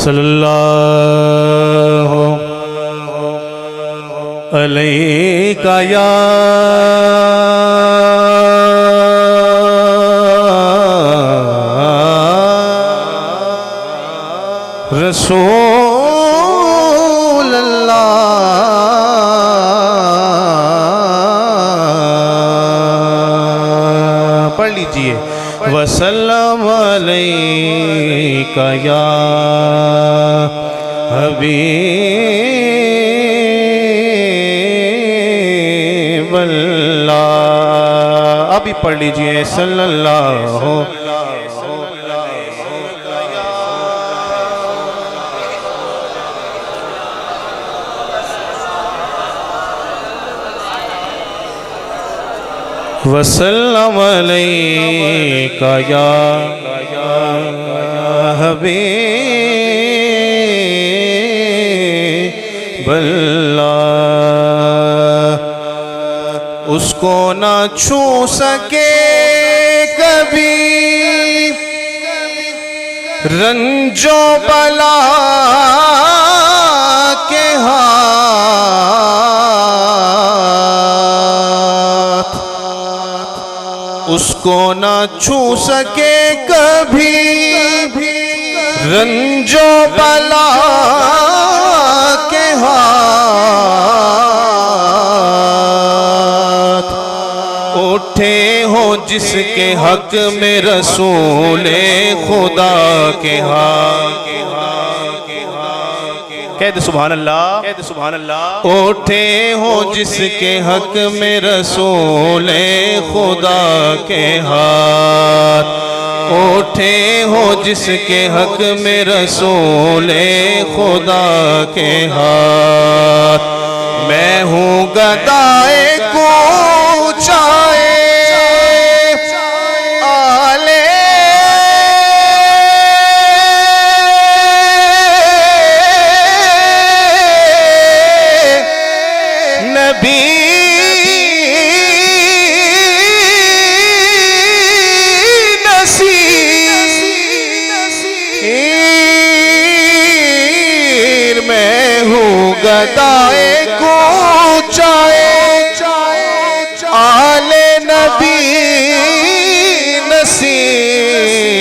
सल्लल्लाहु अलैका या रसूल अल्लाह। पढ़ लीजिए वसल्लम अलैका या हबीब अल्लाह। अभी पढ़ लीजिए सल्लल्लाहु वसल्लम अलैका या हबीब अल्लाह। उसको ना छू सके कभी रंजो बला के हाथ, उसको ना छू सके कभी रंजो बला के हाथ। उठे हो जिसके हक में रसूले खुदा के हाथ। कह दे सुभान अल्लाह, कह दे सुभान अल्लाह। उठे हो जिसके हक में रसूले खुदा के हाथ। उठे हो जिसके हक में रसूले खुदा के हाथ। मैं हूँ गदाए कूचाए आले नबी नसीर। मैं हूँ गदाए कूचाए आले नबी नसीर।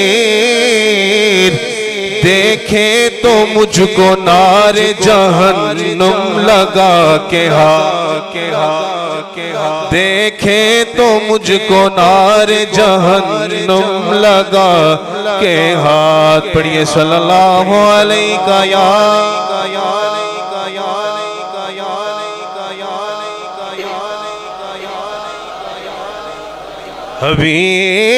देखे तो मुझको नारे जहन्नुम लगा के देखे तो मुझको नारे जहन्नुम लगा के हाथ। पढ़िए सल्लल्लाहु अलैका या हबीब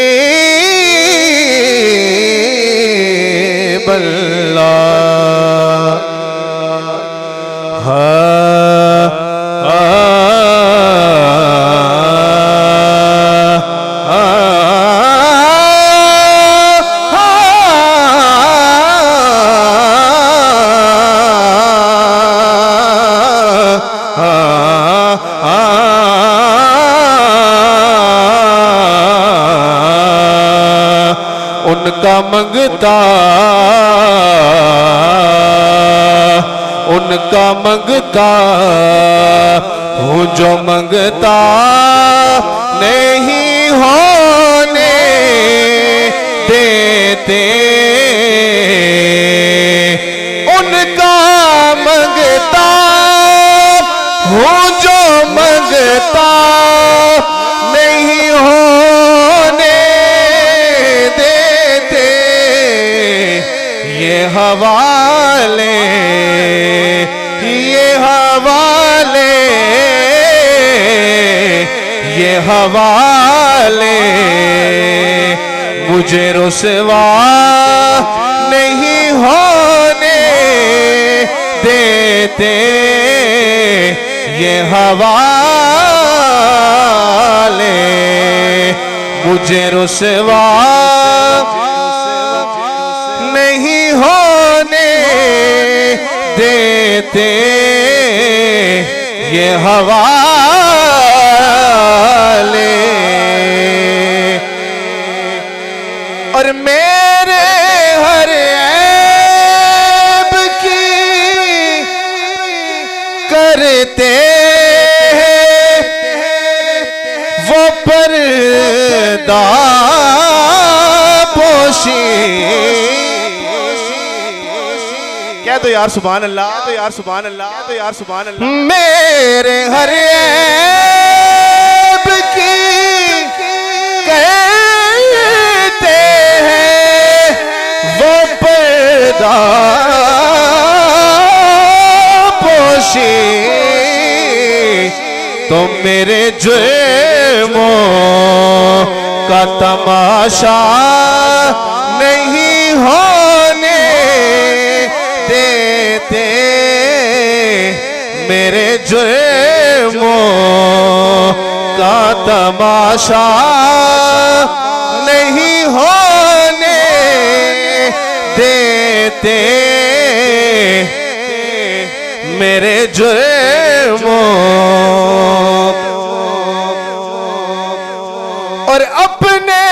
उनका मंगता हूँ जो मंगता नहीं होने देते। उनका मंगता हूँ जो मंगता नहीं होने देते। ये हवाले ये हवाले मुझे रुसवा नहीं होने देते। ये हवाले मुझे रुसवा नहीं होने देते। ये हवाले और मेरे हर ऐब पर्दा पोशी। कह दो यार सुभान अल्लाह, तो यार सुभान अल्लाह, तो यार सुभान अल्लाह। मेरे हर ऐब की कहते हैं वो पर्दा पोशी। तो मेरे जुर्मों का तमाशा नहीं होने देते, मेरे जुर्मों का तमाशा नहीं होने देते, मेरे जुर्मों। और अपने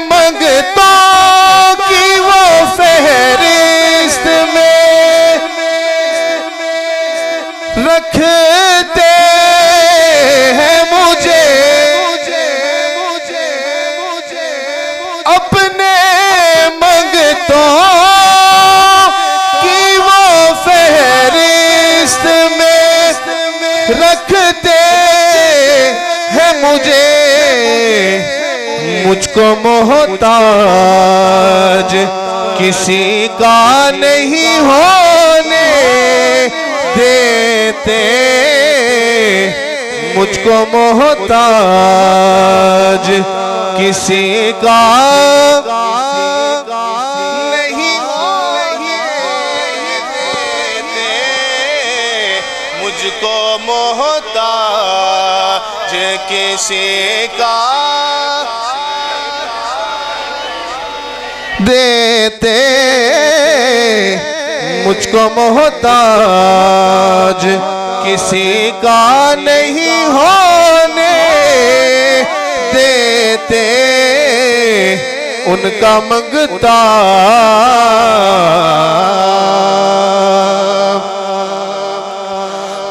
मंगतों की वो फहरिस्त में रखते हैं मुझे, अपने मंगतों की वो फहरिस्त में रखते हैं मुझे। मुझको मोहताज किसी का नहीं होने देते, मुझको मोहताज किसी का नहीं होने देते, मुझको मोहताज किसी का देते, मुझको मोहताज किसी का नहीं होने देते, उनका मंगता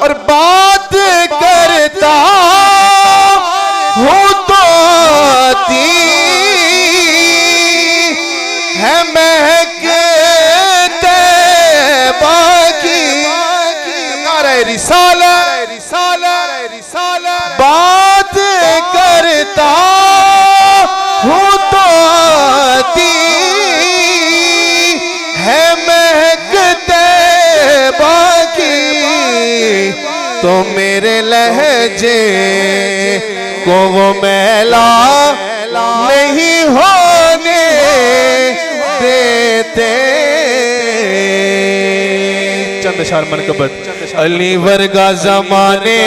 और बात करता हूँ तो आती है महकते बाकी। नारे रिसाला, बात करता हूँ तो आती है महकते बाकी। तो मेरे लहजे को वो मैला नहीं होने देते। चंद शार मनकबत। अली वर्गा जमाने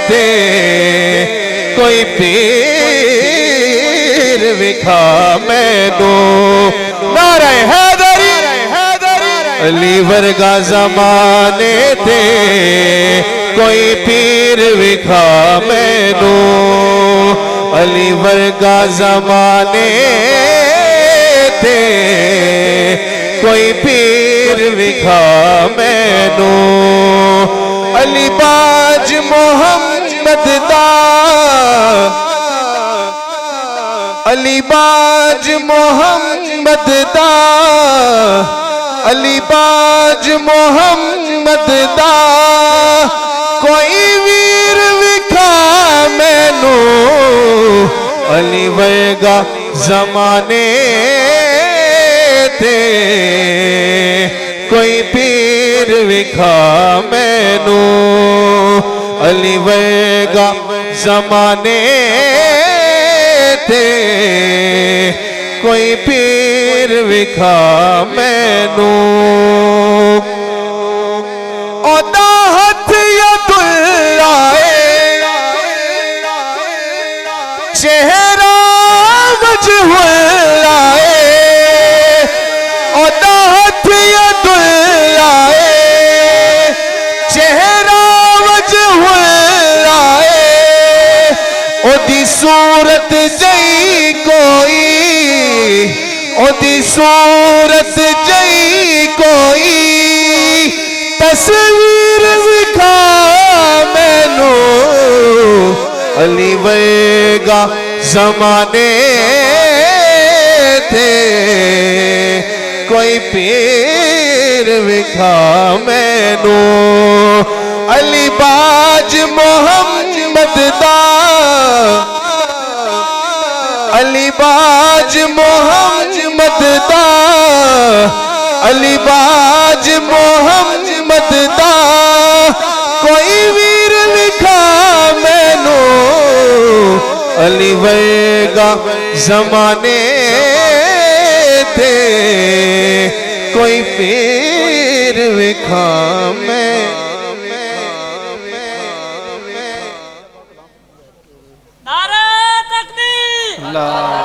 थे कोई पीर विखा मैनू। नारे हैदरी, अली वर्गा जमाने थे कोई पीर विखा मैनू। अली वर्गा जमाने थे कोई पीर विखा मैनू। अली बाज मोहम्मद दा, अली बाज मोहम्मद दा, अली बाज मोहम्मद दा कोई वीर विखा मैनू। अली वर्गा जमाने थे कोई पीर विखा मैनू। अली वर्गा जमाने थे कोई पीर विखा मैनू। ओदा हथ यदुल्लाए चेहरा वजहुल्लाए। ओदा हथ यदुल्लाए चेहरा वजहुल्लाए। ओदी सूरत जई कोई, ओदी सूरत जई कोई तस्वीर विखा मैनू। अली वर्गा जमाने थे कोई पीर विखा मैनू अली बाज मोहम्मद दा अली बाज मोहम्मद दा अली बाज मोहम्मद दा कोई वीर विखा मैनू अली वर्गा जमाने थे कोई पीर विखा